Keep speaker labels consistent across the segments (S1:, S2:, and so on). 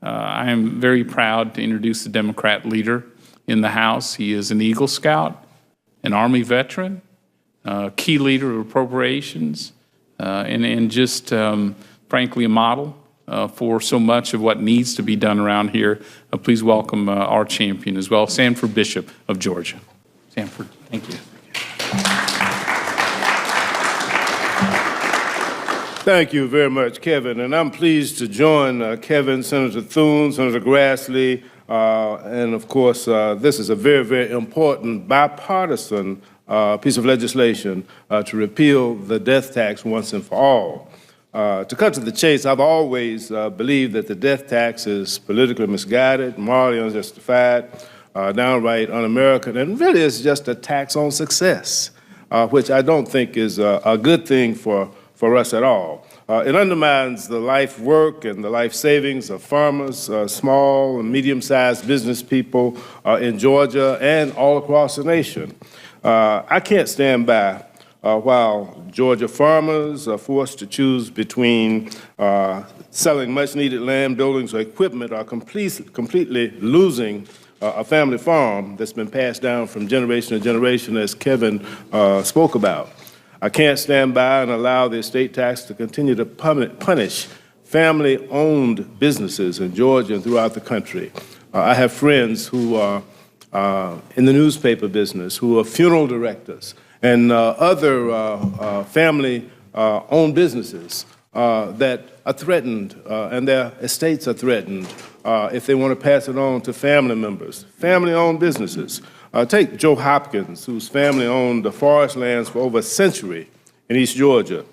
S1: I am very proud to introduce the Democrat leader in the House. He is an Eagle Scout, an Army veteran, key leader of appropriations, and just frankly a model for so much of what needs to be done around here. Please welcome our champion as well, Sanford Bishop of Georgia. Sanford, thank you.
S2: Thank you very much, Kevin. And I'm pleased to join Kevin, Senator Thune, Senator Grassley, and of course, this is a very, very important bipartisan piece of legislation to repeal the death tax once and for all. To cut to the chase, I've always believed that the death tax is politically misguided, morally unjustified, downright un-American, and really is just a tax on success, which I don't think is a good thing for us at all. It undermines the life work and the life savings of farmers, small and medium-sized business people in Georgia and all across the nation. I can't stand by while Georgia farmers are forced to choose between selling much-needed land, buildings, or equipment, or completely losing a family farm that's been passed down from generation to generation, as Kevin spoke about. I can't stand by and allow the estate tax to continue to punish family-owned businesses in Georgia and throughout the country. I have friends who are in the newspaper business, who are funeral directors, and other family-owned businesses that are threatened, and their estates are threatened if they want to pass it on to family members. Family-owned businesses. Take Joe Hopkins, whose family owned the forest lands for over a century in East Georgia.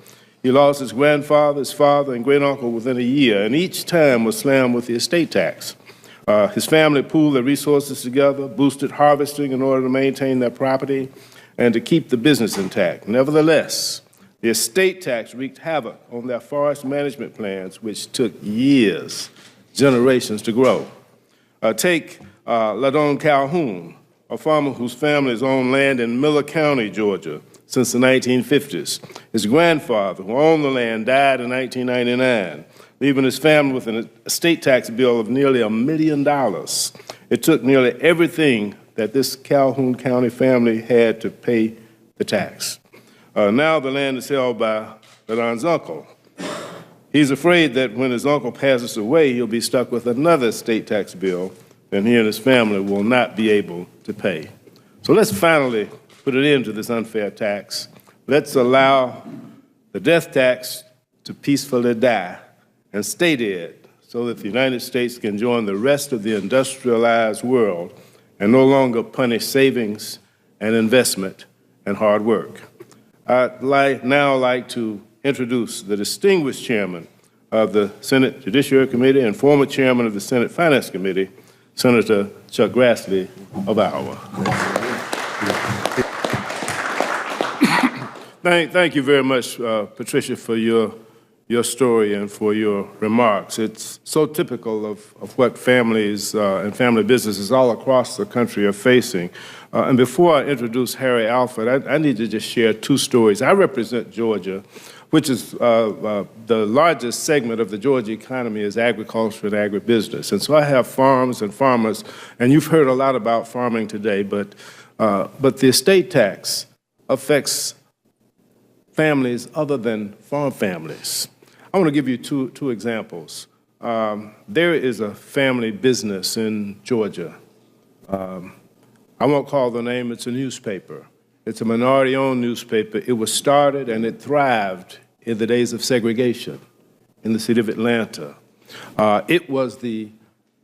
S2: He lost his grandfather, his father, and great-uncle within a year, and each time was slammed with the estate tax. His family pooled their resources together, boosted harvesting in order to maintain their property and to keep the business intact. Nevertheless, the estate tax wreaked havoc on their forest management plans, which took years, generations to grow. Take Ladon Calhoun, a farmer whose family has owned land in Miller County, Georgia, since the 1950s. His grandfather, who owned the land, died in 1999, leaving his family with an estate tax bill of nearly $1 million. It took nearly everything that this Calhoun County family had to pay the tax. Now the land is held by Ladon's uncle. He's afraid that when his uncle passes away, he'll be stuck with another estate tax bill, and he and his family will not be able to pay. So let's finally put an end to this unfair tax. Let's allow the death tax to peacefully die and stay dead so that the United States can join the rest of the industrialized world and no longer punish savings and investment and hard work. I'd now like to introduce the distinguished chairman of the Senate Judiciary Committee and former chairman of the Senate Finance Committee, Senator Chuck Grassley of Iowa. Thank you very much, Patricia, for your story and for your remarks. It's so typical of what families and family businesses all across the country are facing. And before I introduce Harry Alford, I need to just share two stories. I represent Georgia, which is the largest segment of the Georgia economy is agriculture and agribusiness. And so I have farms and farmers, and you've heard a lot about farming today, but the estate tax affects families other than farm families. I want to give you two examples. There is a family business in Georgia. I won't call the name, it's a newspaper. It's a minority-owned newspaper. It was started and it thrived in the days of segregation in the city of Atlanta. It was the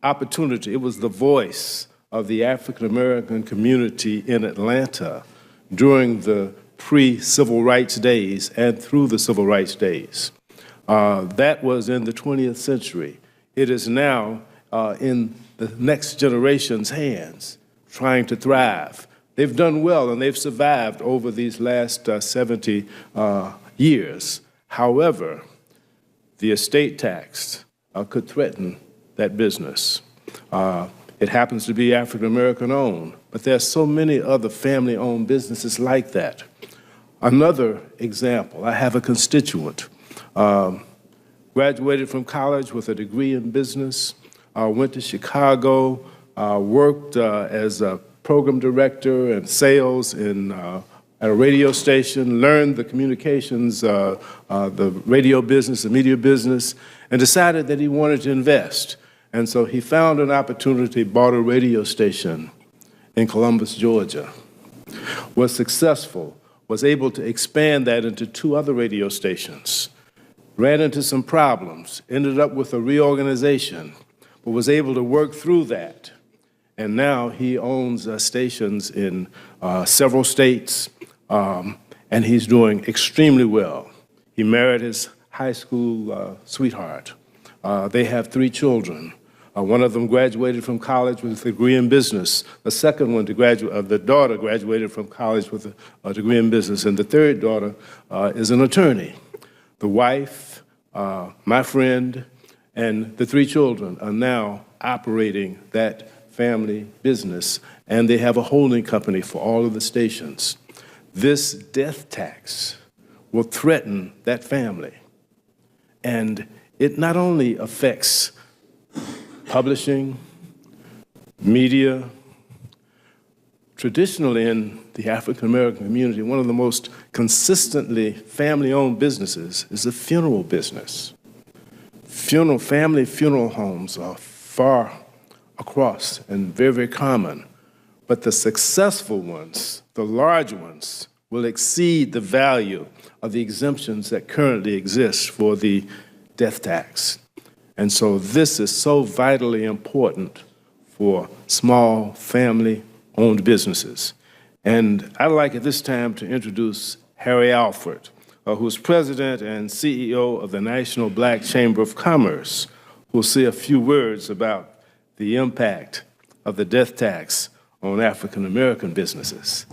S2: opportunity, it was the voice of the African-American community in Atlanta during the pre-civil rights days and through the civil rights days. That was in the 20th century. It is now in the next generation's hands, trying to thrive. They've done well and they've survived over these last 70 years. However, the estate tax could threaten that business. It happens to be African-American owned, but there are so many other family-owned businesses like that. Another example, I have a constituent, graduated from college with a degree in business, went to Chicago, worked as a program director and sales at a radio station, learned the communications, the radio business, the media business, and decided that he wanted to invest. And so he found an opportunity, bought a radio station in Columbus, Georgia, was successful, was able to expand that into 2 other radio stations, ran into some problems, ended up with a reorganization, but was able to work through that. And now he owns stations in several states, and he's doing extremely well. He married his high school sweetheart. They have 3 children. One of them graduated from college with a degree in business. The second one, the daughter, graduated from college with a degree in business. And the third daughter is an attorney. The wife, my friend, and the 3 children are now operating that family business, and they have a holding company for all of the stations. This death tax will threaten that family. And it not only affects publishing, media. Traditionally in the African American community, one of the most consistently family-owned businesses is the funeral business. Family funeral homes are far across and very, very common, but the successful ones, the large ones, will exceed the value of the exemptions that currently exist for the death tax. And so this is so vitally important for small family-owned businesses. And I'd like at this time to introduce Harry Alford, who's president and CEO of the National Black Chamber of Commerce, who will say a few words about the impact of the death tax on African American businesses.